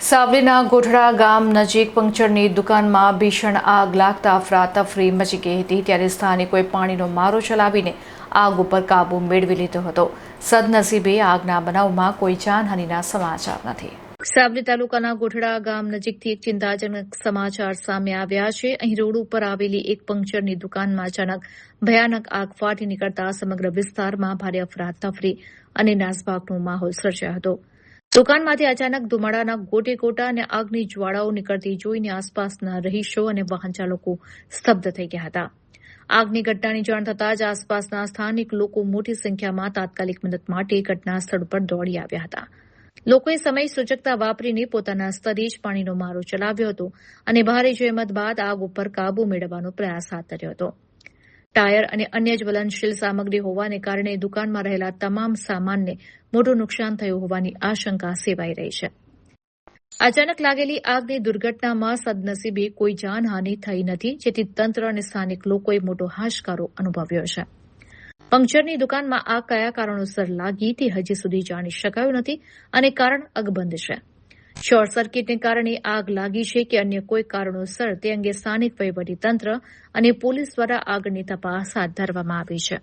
સાવલીના ગોઠડા ગામ નજીક પંક્ચરની દુકાનમાં ભીષણ આગ લાગતા અફરાતફરી મચી ગઈ હતી ત્યારે સ્થાનિકોએ પાણીનો મારો ચલાવીને આગ ઉપર કાબૂ મેળવી લીધો હતો. સદનસીબે આગના બનાવમાં કોઈ જાનહાનિના સમાચાર નથી. સાવલી તાલુકાના ગોઠડા ગામ નજીકથી એક ચિંતાજનક સમાચાર સામે આવ્યા છે. અહીં રોડ ઉપર આવેલી એક પંક્ચરની દુકાનમાં અચાનક ભયાનક આગ ફાટી નીકળતા સમગ્ર વિસ્તારમાં ભારે અફરાતફરી અને નાસભાગનો માહોલ સર્જાયો હતો. દુકાનમાંથી અચાનક ધુમાડાના ગોટે ગોટા અને આગની જ્વાળાઓ નીકળતી જોઈને આસપાસના રહીશો અને વાહન ચાલકો સ્તબ્ધ થઈ ગયા હતા. આગની ઘટનાની જાણ થતાં જ આસપાસના સ્થાનિક લોકો મોટી સંખ્યામાં તાત્કાલિક મદદ માટે ઘટના સ્થળ પર દોડી આવ્યા હતા. લોકોએ સમય સૂચકતા વાપરીને પોતાના સ્તરે જ પાણીનો મારો ચલાવ્યો હતો અને ભારે જહેમત બાદ આગ ઉપર કાબૂ મેળવવાનો પ્રયાસ હાથ ધર્યો હતો. ટાયર અને અન્ય જ્વલનશીલ સામગ્રી હોવાને કારણે દુકાનમાં રહેલા તમામ સામાનને મોટું નુકસાન થયું હોવાની આશંકા સેવાઈ રહી છે. અચાનક લાગેલી આગની દુર્ઘટનામાં સદનસીબે કોઈ જાનહાનિ થઈ નથી, જેથી તંત્ર અને સ્થાનિક લોકોએ મોટો હાશકારો અનુભવ્યો છે. પંક્ચરની દુકાનમાં આગ કયા કારણોસર લાગી તે હજી સુધી જાણી શકાયું નથી અને કારણ અકબંધ છે. શોર્ટ સર્કિટને કારણે આગ લાગી છે કે અન્ય કોઈ કારણોસર તે અંગે સ્થાનિક વહીવટીતંત્ર અને પોલીસ દ્વારા આગળની તપાસ હાથ ધરવામાં આવી છે.